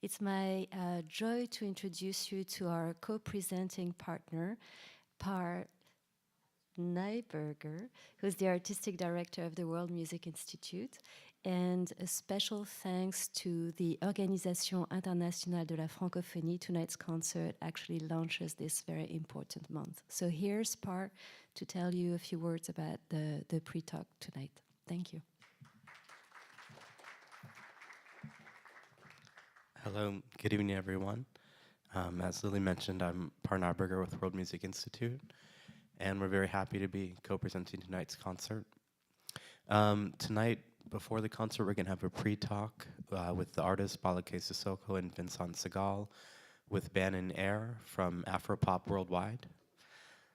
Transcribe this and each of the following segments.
It's my joy to introduce you to our co-presenting partner, Par Nyberger, who's the artistic director of the World Music Institute. And a special thanks to the Organisation Internationale de la Francophonie. Tonight's concert actually launches this very important month. So here's Par to tell you a few words about the pre-talk tonight. Thank you. Hello, good evening, everyone. As Lily mentioned, I'm Par Nyberger with World Music Institute, and we're very happy to be co-presenting tonight's concert. Tonight, before the concert, we're going to have a pre-talk with the artists Ballaké Sissoko and Vincent Ségal, with band in Eyre from Afropop Worldwide.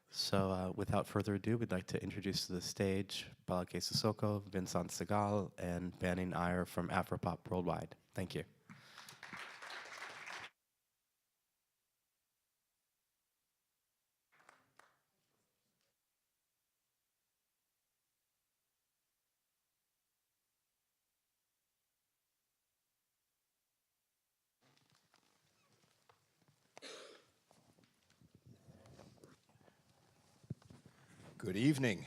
So without further ado, we'd like to introduce to the stage Ballaké Sissoko, Vincent Ségal, and band in Eyre from Afropop Worldwide. Thank you. Good evening.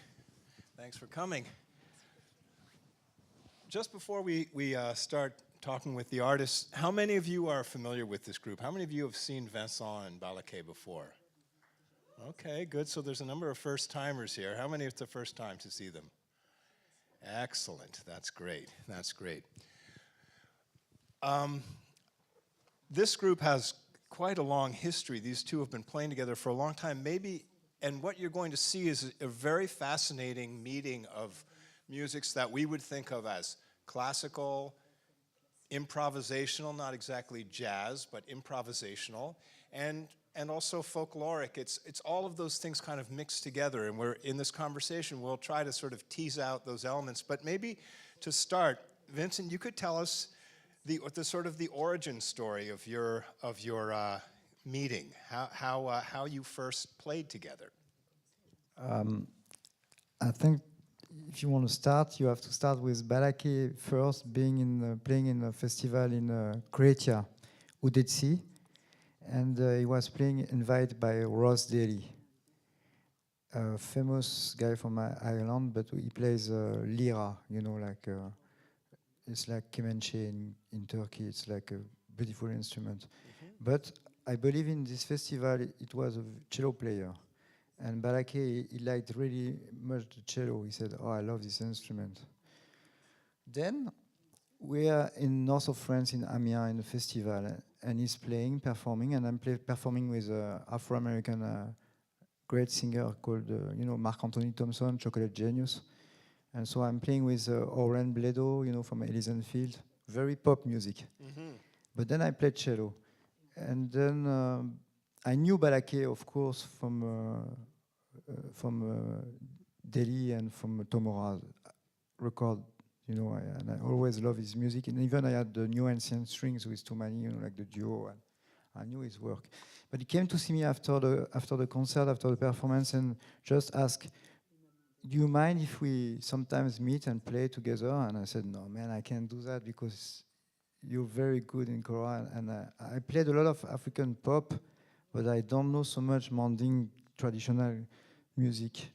Thanks for coming. Just before we start talking with the artists, how many of you are familiar with this group? How many of you have seen Vincent and Ballaké before? Okay, good. So there's a number of first-timers here. How many it's the first time to see them? Excellent. That's great. That's great. This group has quite a long history. These two have been playing together for a long time. And what you're going to see is a very fascinating meeting of musics that we would think of as classical, improvisational, not exactly jazz, but improvisational, and also folkloric. It's all of those things kind of mixed together, and we're in this conversation, we'll try to sort of tease out those elements. But maybe to start, Vincent, you could tell us the sort of the origin story of your meeting, how you first played together. I think if you want to start, you have to start with Ballaké first, playing in a festival in Croatia, Udeci, and he was playing invited by Ross Daly, a famous guy from Ireland, but he plays lira, you know, like it's like kemençe in Turkey. It's like a beautiful instrument. But I believe in this festival it was a cello player. And Ballaké, he liked really much the cello. He said, "Oh, I love this instrument." Then we are in north of France, in Amiens, in a festival, and he's performing, and I'm performing with an Afro-American great singer called, Marc-Anthony Thompson, Chocolate Genius. And so I'm playing with Oren Bledo, from Elysian Field, very pop music. But then I played cello. And then I knew Ballaké, of course, from Delhi and from Tomora's record, and I always love his music. And even I had the New Ancient Strings with Toumani, like the duo, and I knew his work. But he came to see me after the concert, after the performance, and just asked, "Do you mind if we sometimes meet and play together?" And I said, "No, man, I can't do that because you're very good in Kora." And I played a lot of African pop, but I don't know so much Manding traditional music.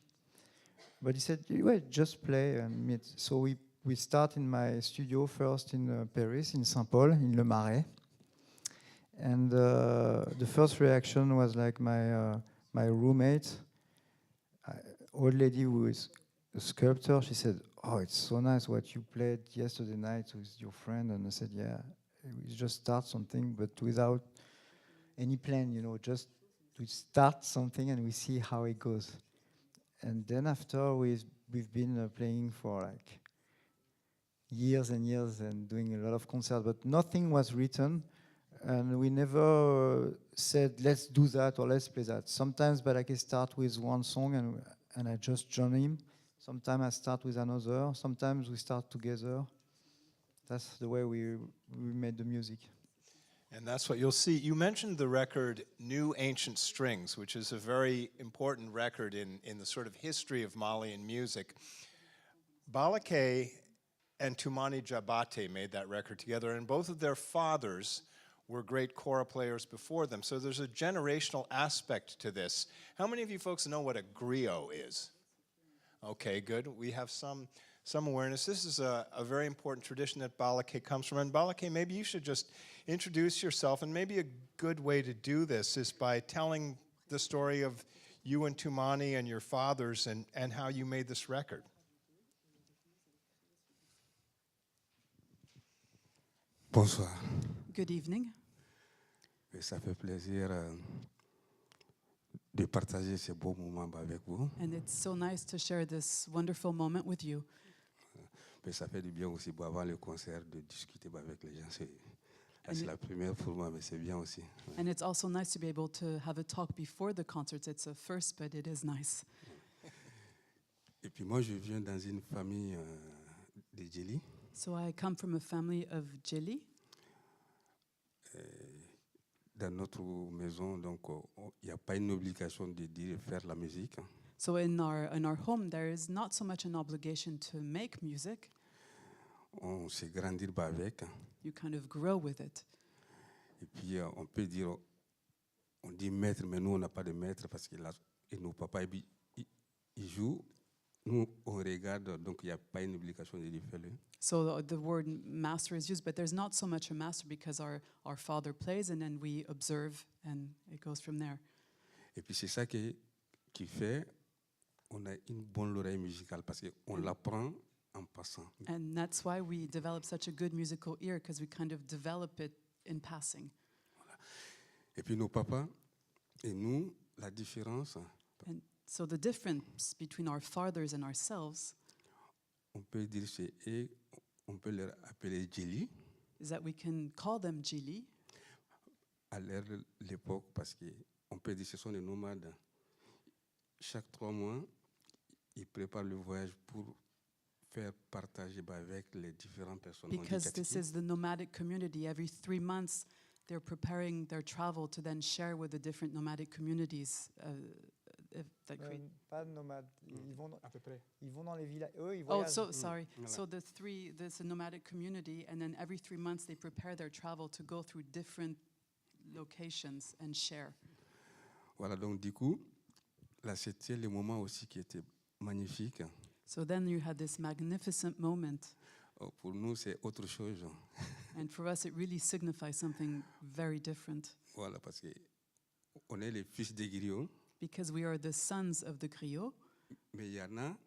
But he said, "Wait, just play and meet." So we start in my studio first in Paris, in Saint-Paul, in Le Marais. And the first reaction was like my roommate, old lady who is a sculptor, she said, "Oh, it's so nice what you played yesterday night with your friend." And I said, "Yeah, we just start something, but without any plan, just we start something and we see how it goes." And then after we've been playing for like years and years and doing a lot of concerts, but nothing was written. And we never said, let's do that or let's play that. Sometimes Ballaké start with one song and I just join him. Sometimes I start with another. Sometimes we start together. That's the way we made the music. And that's what you'll see. You mentioned the record New Ancient Strings, which is a very important record in the sort of history of Malian music. Ballaké and Toumani Diabaté made that record together, and both of their fathers were great kora players before them. So there's a generational aspect to this. How many of you folks know what a griot is? Okay, good. We have some awareness. This is a very important tradition that Ballaké comes from. And Ballaké, maybe you should just introduce yourself. And maybe a good way to do this is by telling the story of you and Toumani and your fathers and how you made this record. Bonsoir. Good evening. Et ça fait plaisir de partager ces beaux moments avec vous. And it's so nice to share this wonderful moment with you. Mais ça fait du bien aussi pour avant le concert de discuter avec les gens. C'est it- la première pour moi, mais c'est bien aussi. And it's also nice to be able to have a talk before the concerts. It's a first, but it is nice. Et puis moi, je viens dans une famille de Djeli. So I come from a family of Djeli. Dans notre maison, donc il n'y a pas une obligation de dire faire la musique. So in our home, there is not so much an obligation to make music. On s'est grandi avec. You kind of grow with it. Et puis on peut dire, on dit maître, mais nous on n'a pas de maître parce que et nos papas ils jouent, nous on regarde, donc il n'y a pas une obligation de dire faire-le. So the word master is used, but there's not so much a master because our father plays and then we observe and it goes from there. Et puis c'est ça qui fait, on a une bonne oreille musicale parce qu'on l'apprend en passant. And that's why we develop such a good musical ear, because we kind of develop it in passing. Et puis nos papas et nous, la différence, And so the difference between our fathers and ourselves on peut dire c'est eux, on peut leur appeler Djeli is that we can call them Djili, à l'époque parce qu'on peut dire ce sont des nomades. Chaque 3 mois, ils préparent le voyage pour faire partager avec les différentes personnes because this is the nomadic community. Every 3 months, they're preparing their travel to then share with the different nomadic communities that create. Pas nomades. Ils vont à peu près. ils vont dans les villages. Eux, ils Oh, voyagent. so sorry. Voilà. So there's a nomadic community, and then every 3 months they prepare their travel to go through different locations and share. Voilà, donc du coup, là c'était le moment aussi qui était magnifique. So then you had this magnificent moment, Pour nous, c'est autre chose. and for us it really signifies something very different, Voilà, parce qu'on est les fils des griots, because we are the sons of the griot, mais il y en a,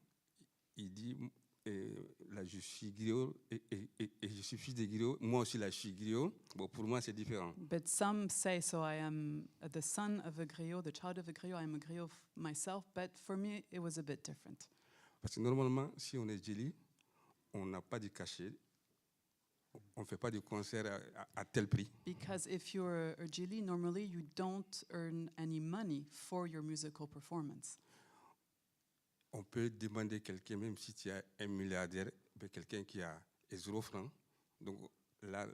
il dit, là je suis griot et je suis fils des griots, moi aussi là je suis griot. Bon, pour moi c'est différent. but some say, so I am the son of a griot, the child of a griot, I am a griot myself, but for me it was a bit different. Parce que normalement, si on est Djeli, on n'a pas de cachet, on ne fait pas de concert à tel prix. Because if you're a Djili, normally you don't earn any money for your musical performance. On peut demander quelqu'un, même si tu as un milliardaire, ben quelqu'un qui a 0 francs. Donc là,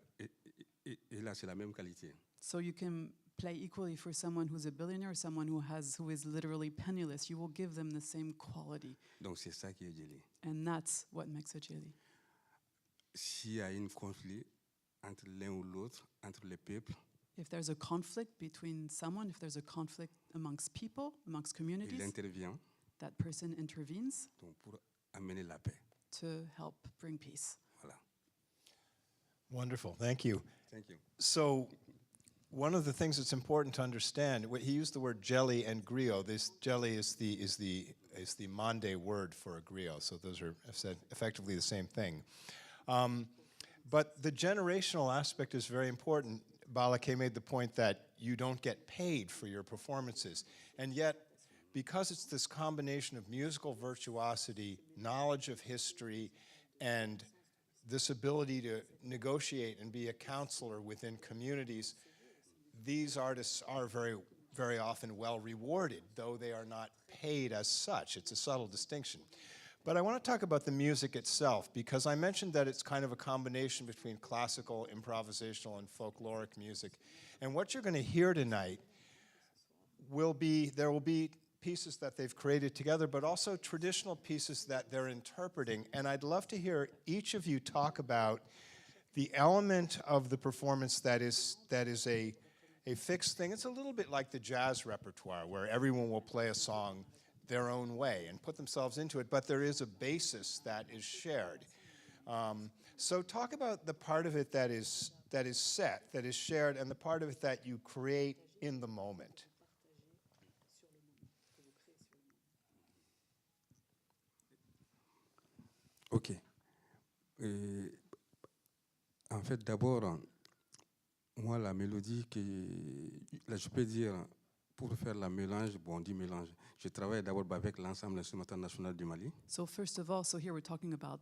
et là, c'est la même qualité. So you can play equally for someone who's a billionaire, someone who is literally penniless. You will give them the same quality, Donc c'est ça qui est Djeli. and that's what makes a Djili. S'il y a un conflit entre l'un ou l'autre, entre les peuples, If there's a conflict between someone, if there's a conflict amongst people, amongst il communities, intervient that person intervenes donc pour amener la paix. to help bring peace. Voilà. Wonderful, thank you. Thank you. So, one of the things that's important to understand, he used the word jelly and griot. This jelly is the Mande word for a griot, so those are said effectively the same thing. But the generational aspect is very important. Ballaké made the point that you don't get paid for your performances, and yet, because it's this combination of musical virtuosity, knowledge of history, and this ability to negotiate and be a counselor within communities, these artists are very, very often well rewarded, though they are not paid as such. It's a subtle distinction. But I want to talk about the music itself, because I mentioned that it's kind of a combination between classical, improvisational, and folkloric music. And what you're going to hear tonight there will be pieces that they've created together, but also traditional pieces that they're interpreting. And I'd love to hear each of you talk about the element of the performance that is a fixed thing, it's a little bit like the jazz repertoire where everyone will play a song their own way and put themselves into it, but there is a basis that is shared. So talk about the part of it that is set, that is shared, and the part of it that you create in the moment. Ok. En fait, d'abord, moi, la mélodie, là, je peux dire, pour faire la mélange, bon, on dit mélange, je travaille d'abord avec l'ensemble instrumental national du Mali. So first of all, so here we're talking about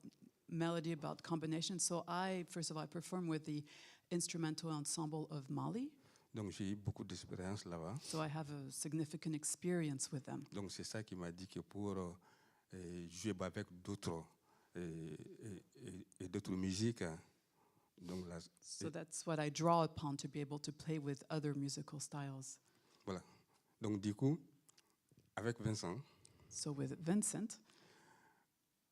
melody, about combination. So first of all, I perform with the instrumental ensemble of Mali. Donc, j'ai eu beaucoup d'expérience là-bas. So I have a significant experience with them. Donc, c'est ça qui m'a dit que pour jouer avec d'autres et d'autres musiques, donc là, So that's what I draw upon to be able to play with other musical styles. voilà. Donc, du coup, avec Vincent, So with Vincent,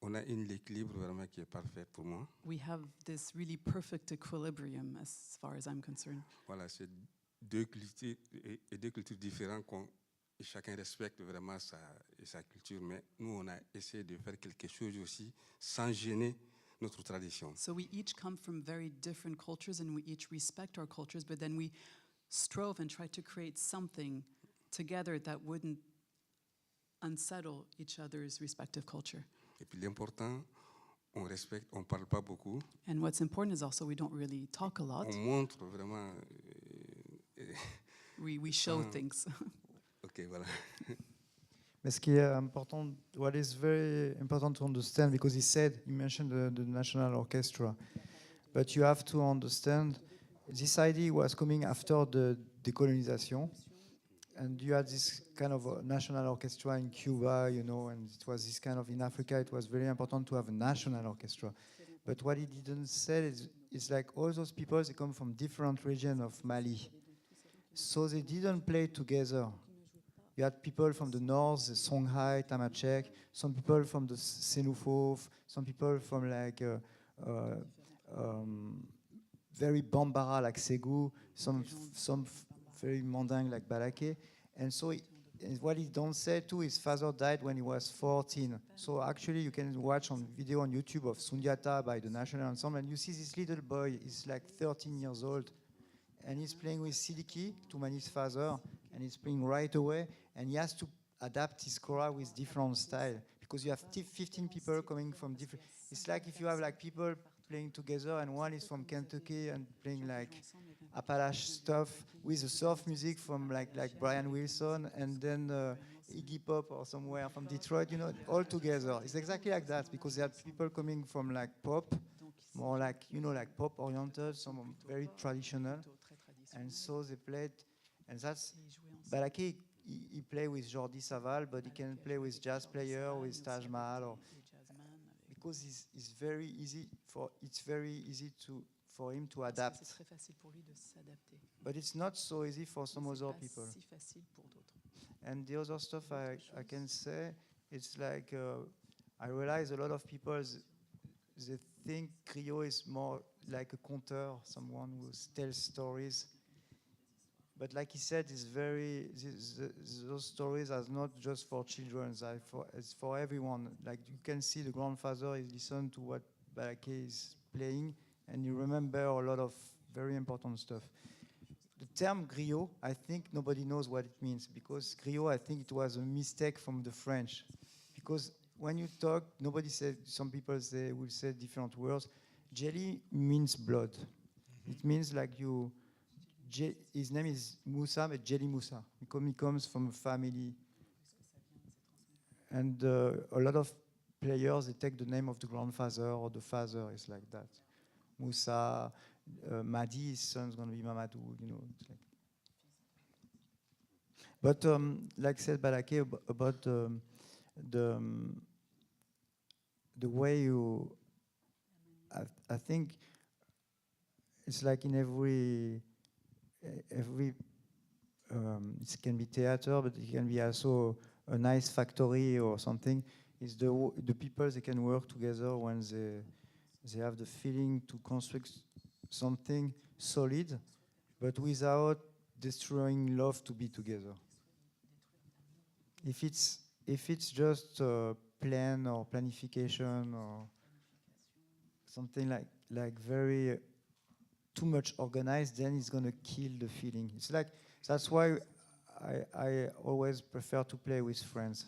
on a un équilibre vraiment qui est parfait pour moi. we have this really perfect equilibrium as far as I'm concerned. Voilà, c'est deux cultures différentes et chacun respecte vraiment sa culture, mais nous, on a essayé de faire quelque chose aussi sans gêner notre tradition. So we each come from very different cultures and we each respect our cultures, but then we strove and tried to create something together that wouldn't unsettle each other's respective culture. Et puis l'important, on respecte, on ne parle pas beaucoup, And what's important is also we don't really talk a lot. on montre vraiment. We show things. Ok, voilà. Mais ce qui est important, what is very important to understand, because he mentioned the National Orchestra, but you have to understand this idea was coming after the decolonization, and you had this kind of a national orchestra in Cuba, you know, and it was this kind of, in Africa, it was very important to have a national orchestra. But what he didn't say is, it's like all those people, they come from different regions of Mali. So they didn't play together. You had people from the north, the Songhai, Tamashek, some people from the Senufo, some people from like very Bambara like Ségou, some very Mandingue like Ballaké. And so what he don't say too, his father died when he was 14. So actually you can watch on video on YouTube of Sundiata by the National Ensemble, and you see this little boy, he's like 13 years old, and he's playing with Sidiki, Toumani's father, and he's playing right away, and he has to adapt his kora with different style, because you have 15 people coming from different, it's like if you have like people playing together, and one is from Kentucky and playing like Appalachian stuff with the surf music from like Brian Wilson, and then Iggy Pop or somewhere from Detroit, you know, all together. It's exactly like that, because there are people coming from like pop, more like, you know, like pop oriented, some very traditional, and so they played, and that's, Ballaké, he play with Jordi Savall, but he can play with jazz player, with Taj Mahal, or, because it's very easy for him to adapt. But it's not so easy for some other people. And the other stuff I can say, it's like I realize a lot of people they think griot is more like a conteur, someone who tells stories. But like he said, those stories are not just for children, it's for everyone. Like you can see the grandfather is listen to what Ballaké is playing, and you remember a lot of very important stuff. The term griot, I think nobody knows what it means, because griot, I think it was a mistake from the French. Because when you talk, nobody said, some people will say different words. Jelly means blood. It means like you, his name is Moussa, but Jelly Moussa. He comes from a family. And a lot of players, they take the name of the grandfather or the father, it's like that. Moussa, Madi, his son's going to be Mamadou, you know. It's like. But like said Ballaké about the way you, I think it's like in every it can be theater, but it can be also a nice factory or something. It's the people they can work together when they have the feeling to construct something solid, but without destroying love to be together. If it's just plan or planification or something like very too much organized, then it's gonna kill the feeling. It's like that's why I always prefer to play with friends.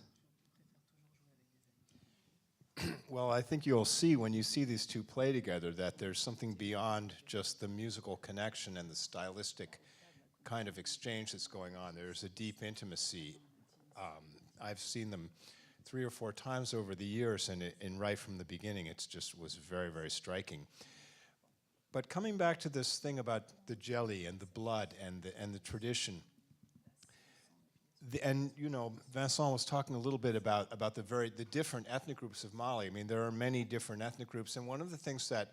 Well, I think you'll see when you see these two play together that there's something beyond just the musical connection and the stylistic kind of exchange that's going on. There's a deep intimacy. I've seen them 3 or 4 times over the years, and right from the beginning, it's just was very, very striking. But coming back to this thing about the jelly and the blood and the tradition, and you know, Vincent was talking a little bit about the different ethnic groups of Mali. I mean, there are many different ethnic groups, and one of the things that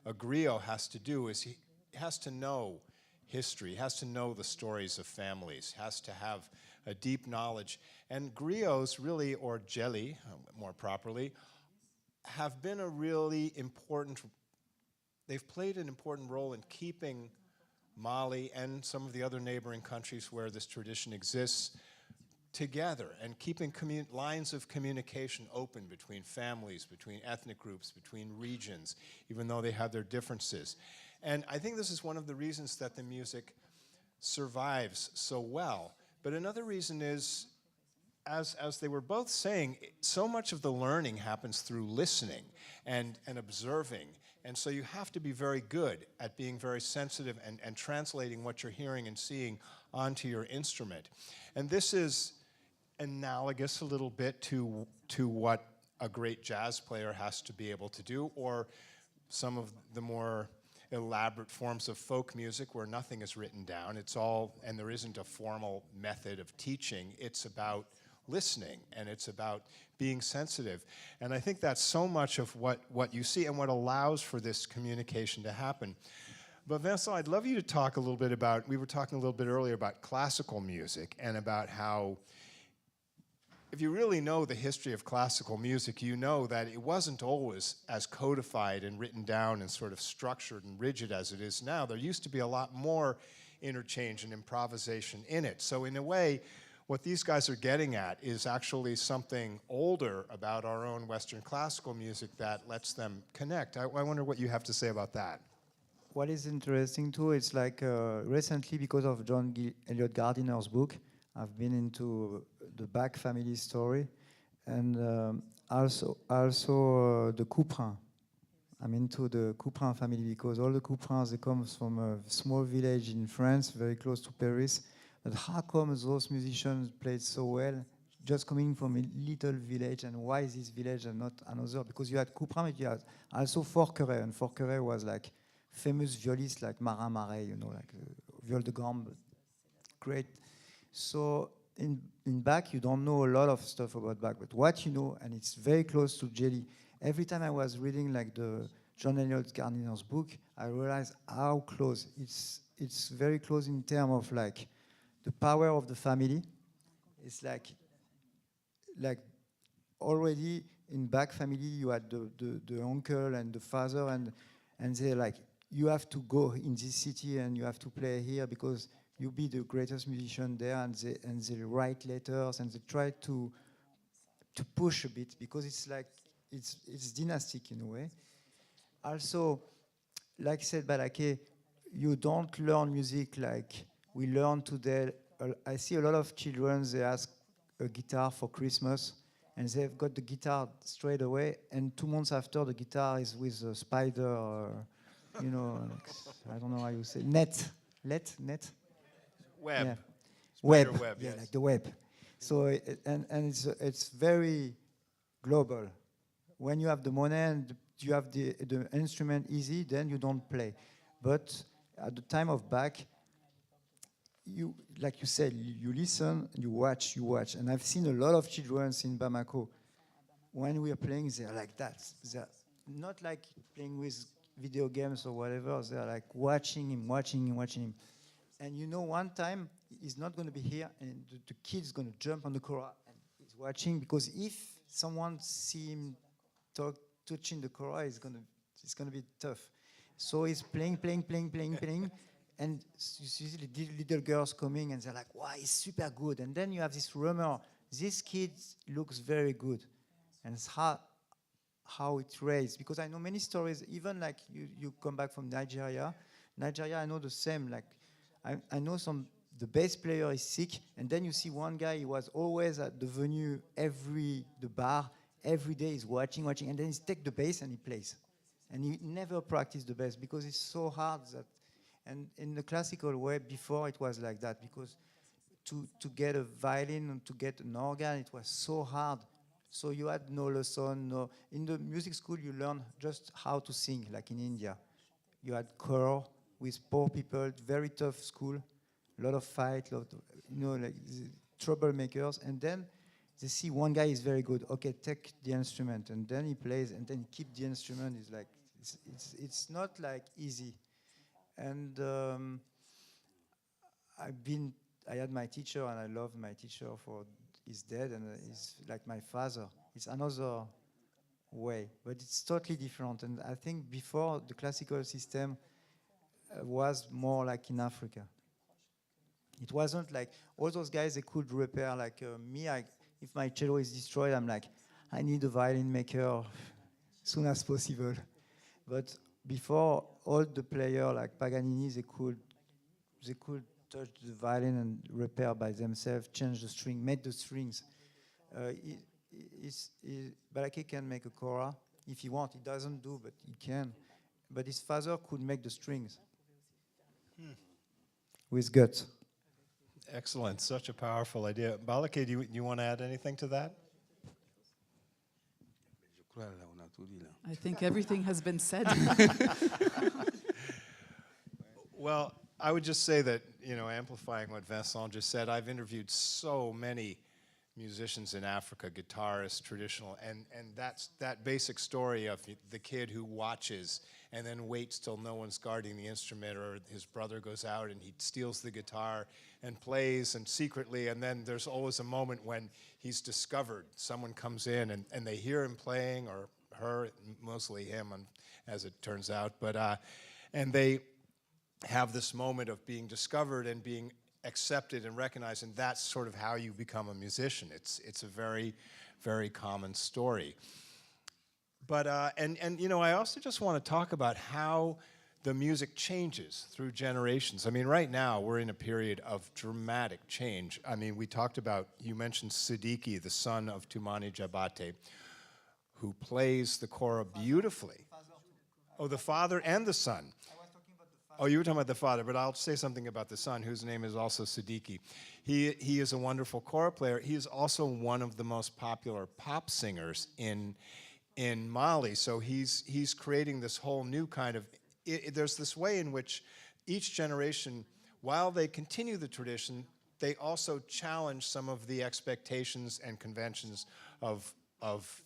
a griot has to do is he has to know history, has to know the stories of families, has to have a deep knowledge. And griots really, or jelly, more properly, have been a really important, they've played an important role in keeping Mali and some of the other neighboring countries where this tradition exists together, and keeping lines of communication open between families, between ethnic groups, between regions, even though they have their differences. And I think this is one of the reasons that the music survives so well. But another reason is, as they were both saying, so much of the learning happens through listening and observing. And so you have to be very good at being very sensitive and translating what you're hearing and seeing onto your instrument. And this is analogous a little bit to what a great jazz player has to be able to do, or some of the more elaborate forms of folk music where nothing is written down. It's all, and there isn't a formal method of teaching. It's about listening, and it's about being sensitive. And I think that's so much of what you see and what allows for this communication to happen. But Vincent, I'd love you to talk a little bit about, we were talking a little bit earlier about classical music and about how, if you really know the history of classical music, you know that it wasn't always as codified and written down and sort of structured and rigid as it is now. There used to be a lot more interchange and improvisation in it. So in a way, what these guys are getting at is actually something older about our own Western classical music that lets them connect. I wonder what you have to say about that. What is interesting too, it's like recently, because of John Elliott Gardiner's book, I've been into the Bach family story, and also the Couperin. I'm into the Couperin family because all the Couperins, they come from a small village in France, very close to Paris. But how come those musicians played so well, just coming from a little village, and why this village and not another? Because you had Couperin, but you had also Forqueray, and Forqueray was like famous violist like Marin Marais, you know, like viol de gambe, great. So in Bach, you don't know a lot of stuff about Bach, but what you know, and it's very close to jelly. Every time I was reading like the John Elliott Gardiner's book, I realized how close. It's very close in terms of like the power of the family. It's like already in Bach family, you had the uncle and the father, and they're like, you have to go in this city and you have to play here because you be the greatest musician there, and they write letters and they try to push a bit because it's like it's dynastic in a way. Also, like said Ballaké, you don't learn music like we learn today. I see a lot of children, they ask a guitar for Christmas and they've got the guitar straight away, and 2 months after the guitar is with a spider, you know, like, I don't know how you say, net. Web. Yeah. Web, Yeah, yes. like the web. So it's very global. When you have the money and you have the instrument easy, then you don't play. But at the time of Bach, you, like you said, you listen, you watch. And I've seen a lot of children in Bamako. When we are playing, they're like that. They're not like playing with video games or whatever. They're like watching him. And you know, one time he's not going to be here, and the kid's going to jump on the kora and he's watching, because if someone see him touching the kora, it's going to be tough. So he's playing, and you see the little girls coming, and they're like, wow, he's super good. And then you have this rumor, this kid looks very good. And it's how it raised, because I know many stories, even like you come back from Nigeria, I know the same, like I know the bass player is sick, and then you see one guy, he was always at the venue, the bar, every day he's watching, and then he takes the bass and he plays. And he never practiced the bass because it's so hard that, and in the classical way, before it was like that, because to get a violin and to get an organ, it was so hard. So you had no lesson, in the music school you learn just how to sing, like in India. You had choir with poor people, very tough school, a lot of fight, like troublemakers, and then they see one guy is very good. Okay, take the instrument, and then he plays, and then he keep the instrument. It's like it's not like easy, and I had my teacher, and I love my teacher for he's dead, and he's like my father. It's another way, but it's totally different. And I think before the classical system was more like in Africa. It wasn't like all those guys, they could repair, like me, if my cello is destroyed, I'm like, I need a violin maker as soon as possible. But before, all the players like Paganini, they could touch the violin and repair by themselves, change the string, make the strings. Ballaké can make a kora if he wants. He doesn't do, but he can. But his father could make the strings with guts. Excellent. Such a powerful idea. Ballaké, do you want to add anything to that? I think everything has been said. Well, I would just say that, amplifying what Vincent just said, I've interviewed so many musicians in Africa, guitarists, traditional, and that's that basic story of the kid who watches and then waits till no one's guarding the instrument, or his brother goes out and he steals the guitar and plays and secretly, and then there's always a moment when he's discovered. Someone comes in and they hear him playing, or her, mostly him, as it turns out, but and they have this moment of being discovered and being accepted and recognized, and that's sort of how you become a musician. It's a very, very common story. But I also just want to talk about how the music changes through generations. I mean, right now we're in a period of dramatic change. I mean, you mentioned Siddiqui, the son of Toumani Diabaté, who plays the kora beautifully. Oh, the father and the son. Oh, you were talking about the father, but I'll say something about the son, whose name is also Siddiqui. He is a wonderful kora player. He is also one of the most popular pop singers in Mali. So he's creating this whole new kind of. There's this way in which each generation, while they continue the tradition, they also challenge some of the expectations and conventions of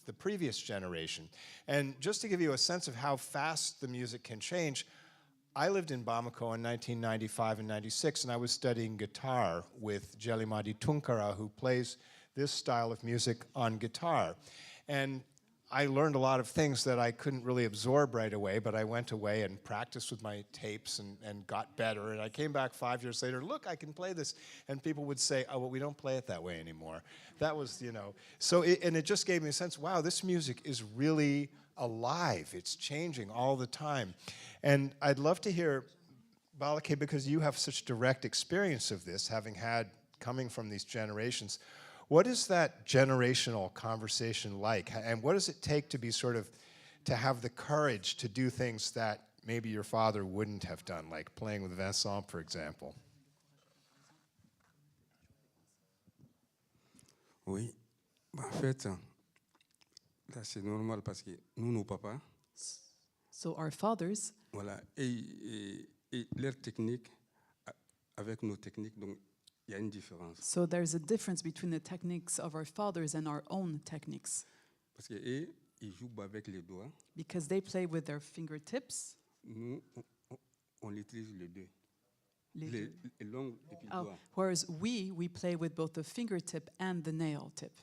the previous generation. And just to give you a sense of how fast the music can change, I lived in Bamako in 1995 and 96, and I was studying guitar with Jelimadi Tunkara, who plays this style of music on guitar. And I learned a lot of things that I couldn't really absorb right away, but I went away and practiced with my tapes and got better. And I came back 5 years later, look, I can play this. And people would say, oh, well, we don't play it that way anymore. That was, So, and it just gave me a sense, wow, this music is really alive. It's changing all the time. And I'd love to hear, Ballaké, because you have such direct experience of this, coming from these generations, what is that generational conversation like? And what does it take to be to have the courage to do things that maybe your father wouldn't have done, like playing with Vincent, for example? Oui, en fait, là c'est normal parce que nous, nos papas, So our fathers, voilà, et leur technique avec nos techniques, donc il y a une différence. so there's a difference between the techniques of our fathers and our own techniques, Parce que eux, ils jouent avec les doigts, because they play with their fingertips. nous, on utilise les deux. Les Les deux. l'ongle et puis le Oh, doigt. whereas we play with both the fingertip and the nail tip.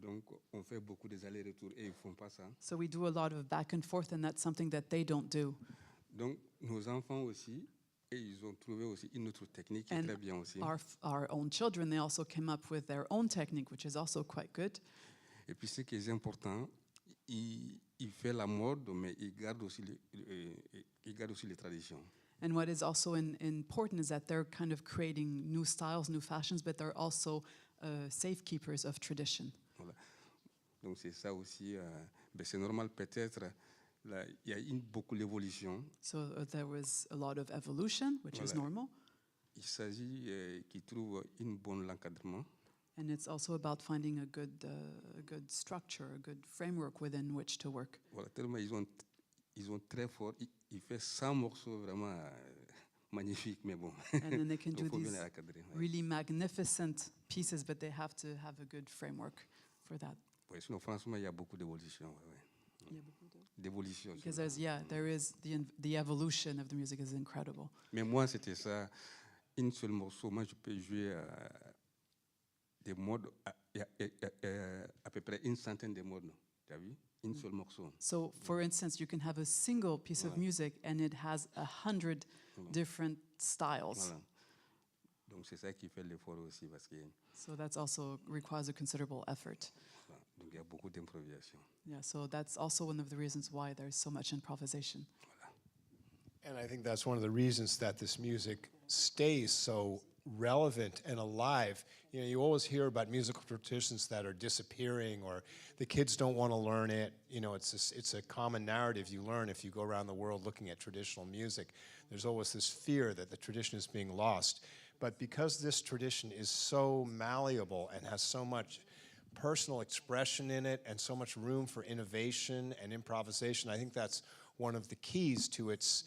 Donc on fait beaucoup des allers-retours et ils font pas ça. So we do a lot of back and forth, and that's something that they don't do. Donc, nos enfants aussi, et ils ont trouvé aussi une autre technique qui est And très bien aussi. our own children, they also came up with their own technique, which is also quite good. Et puis, ce qui est important, il fait la mode, mais il garde aussi les traditions. And what is also important is that they're kind of creating new styles, new fashions, but they're also safekeepers of tradition. Voilà. Donc, c'est ça aussi. Ben, c'est normal, peut-être. Là, il y a beaucoup d'évolution. So there was a lot of evolution, which is Voilà. normal. Il s'agit qu'ils trouvent un bon encadrement. And it's also about finding a good structure, a good framework within which to work. Voilà, tellement ils ont très fort. Il fait 100 morceaux vraiment magnifiques, mais bon. And then they can do Il faut bien these les encadrer. Ouais. really magnificent pieces, but they have to have a good framework for that. Ouais, sinon, franchement, il y a beaucoup d'évolution. Ouais. D'évolution. Because there is the evolution of the music is incredible. Mais moi, c'était ça. Une seule morceau. Moi, je peux jouer des modes, à peu près une centaine de modes. Tu as vu? Une seule morceau. So, for instance, you can have a single piece of music and it has 100 different styles. Voilà. Donc, c'est ça qui fait l'effort aussi. Parce que, So that's also requires a considerable effort. voilà, donc, il y a beaucoup d'improvisation. Yeah, so that's also one of the reasons why there's so much improvisation. And I think that's one of the reasons that this music stays so relevant and alive. You know, you always hear about musical traditions that are disappearing or the kids don't want to learn it. You know, it's a common narrative you learn if you go around the world looking at traditional music. There's always this fear that the tradition is being lost. But because this tradition is so malleable and has so much personal expression in it and so much room for innovation and improvisation, I think that's one of the keys to its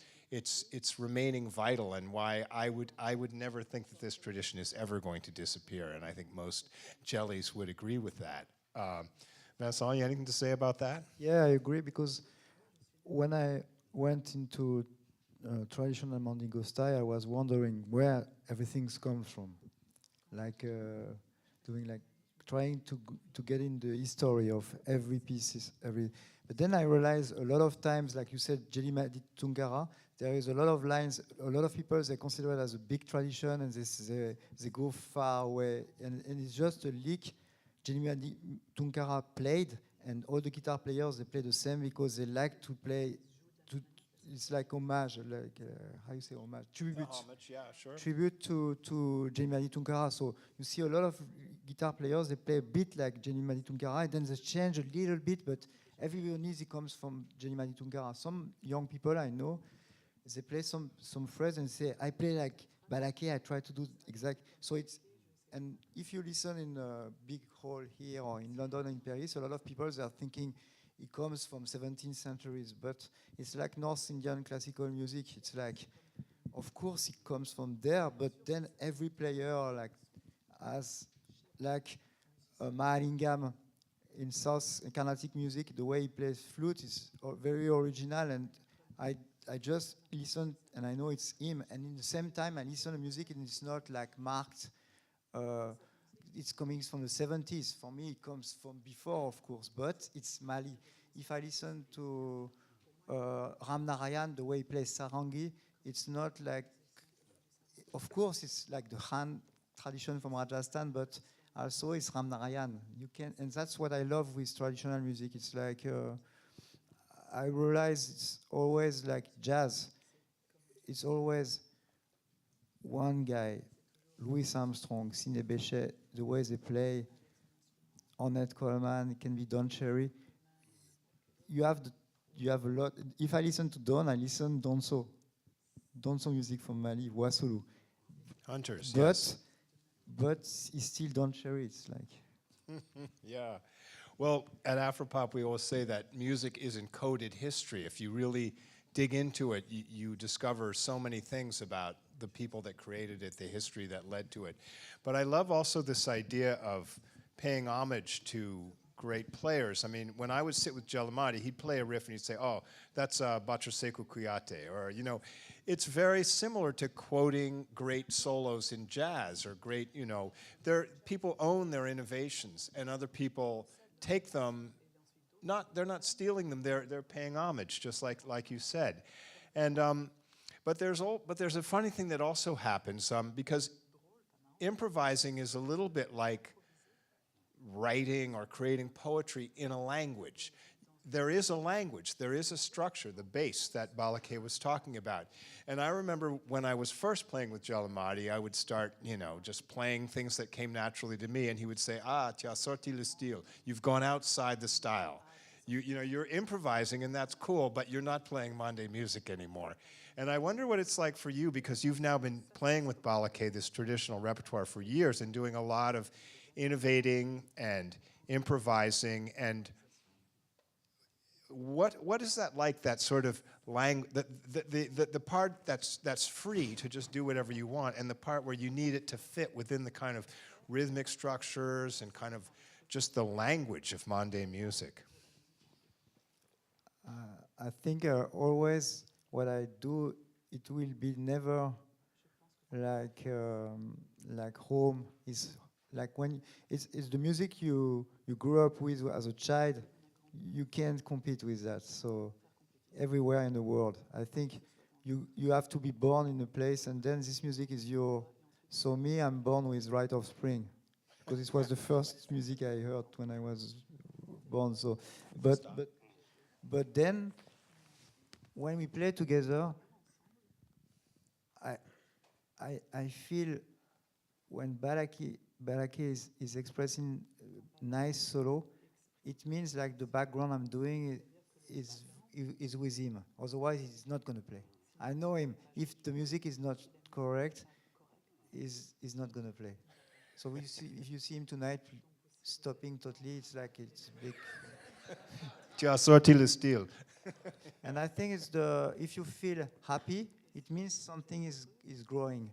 remaining vital and why I would never think that this tradition is ever going to disappear, and I think most jellies would agree with that. Vincent, you anything to say about that? Yeah, I agree, because when I went into traditional Mandingo style, I was wondering where everything's come from, like trying to get in the history of every piece, But then I realized a lot of times, like you said, Jelly Madi Tungara, there is a lot of lines, a lot of people, they consider it as a big tradition and they go far away. And it's just a lick Jelly Madi Tungara played, and all the guitar players, they play the same because they like to play, it's like homage, like, how you say homage? Tribute. Homage, yeah, sure. Tribute to Jenny Madi Tunkara. So you see a lot of guitar players, they play a bit like Jenny Madi Tunkara, and then they change a little bit, but every music comes from Jenny Madi Tunkara. Some young people I know, they play some phrase and say, I play like Ballaké, I try to do exact. So it's, and if you listen in a big hall here or in London or in Paris, a lot of people are thinking it comes from 17th centuries, but it's like North Indian classical music. It's like, of course it comes from there, but then every player like has like a Mahalingam in South Carnatic music, the way he plays flute is very original, and I just listen and I know it's him, and in the same time I listen to music and it's not like marked, it's coming from the 70s. For me it comes from before, of course, but it's Mali. If I listen to Ram Narayan, the way he plays sarangi, it's not like, of course it's like the Khan tradition from Rajasthan, but also it's Ram Narayan. You can, and that's what I love with traditional music. It's like, I realize it's always like jazz. It's always one guy, Louis Armstrong, Sidney Bechet, the way they play, Ornette Coleman, it can be Don Cherry. You have a lot. If I listen to Don, I listen Donso music from Mali, Wassoulou. Hunters, But yes. but it's still Don Cherry. It's like, Yeah. Well, at Afropop, we always say that music is encoded history. If you really dig into it, you discover so many things about the people that created it, the history that led to it. But I love also this idea of paying homage to great players. I mean, when I would sit with Jelimadi, he'd play a riff and he'd say, oh, that's Batraseko Kuyate, or, you know, it's very similar to quoting great solos in jazz or great, you know, people own their innovations and other people take them, they're not stealing them, they're paying homage, just like you said. And but there's a funny thing that also happens because improvising is a little bit like writing or creating poetry in a language. There is a language, there is a structure, the base that Ballaké was talking about. And I remember when I was first playing with Jalamati, I would start, just playing things that came naturally to me, and he would say, tu as sorti le style. You've gone outside the style. You're improvising, and that's cool, but you're not playing Monday music anymore. And I wonder what it's like for you, because you've now been playing with Ballaké, this traditional repertoire, for years, and doing a lot of innovating and improvising. And what is that like, that sort of the part that's free to just do whatever you want, and the part where you need it to fit within the kind of rhythmic structures and kind of just the language of Monday music? I think always what I do, it will be never like home. Is like when it's the music you grew up with as a child. You can't compete with that. So everywhere in the world, I think you have to be born in a place, and then this music is your. So me, I'm born with Rite of Spring, because it was the first music I heard when I was born. So, but then when we play together, I feel when Ballaké is expressing nice solo, it means like the background I'm doing is with him. Otherwise, he's not going to play. I know him. If the music is not correct, he's not going to play. So if you see him tonight stopping totally, it's like it's big. Tu as sorti le style. And I think if you feel happy, it means something is growing.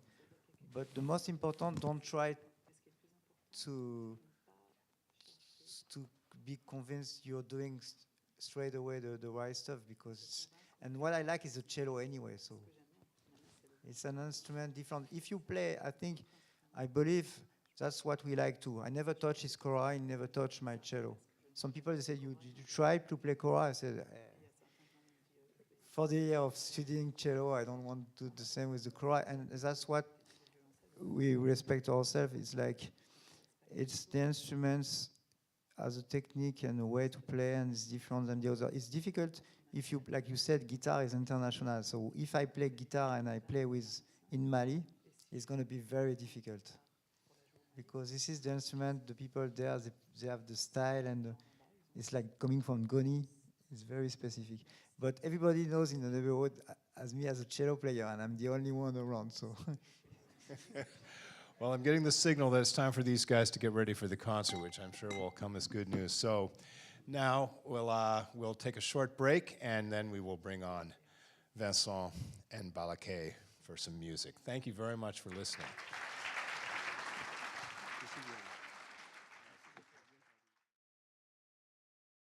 But the most important, don't try to be convinced you're doing straight away the right stuff, and what I like is the cello anyway, so it's an instrument different. If you play, I believe that's what we like too. I never touch his kora, I never touch my cello. Some people, they say, you try to play kora? I said, for the year of studying cello, I don't want to do the same with the kora, and that's what we respect ourselves. It's like, it's the instruments as a technique and a way to play, and it's different than the other. It's difficult if you, like you said, guitar is international. So if I play guitar and I play in Mali, it's going to be very difficult, because this is the instrument. The people there, they have the style, and it's like coming from Goni. It's very specific. But everybody knows in the neighborhood as me as a cello player, and I'm the only one around. So. Well, I'm getting the signal that it's time for these guys to get ready for the concert, which I'm sure will come as good news. So now we'll take a short break, and then we will bring on Vincent and Ballaké for some music. Thank you very much for listening.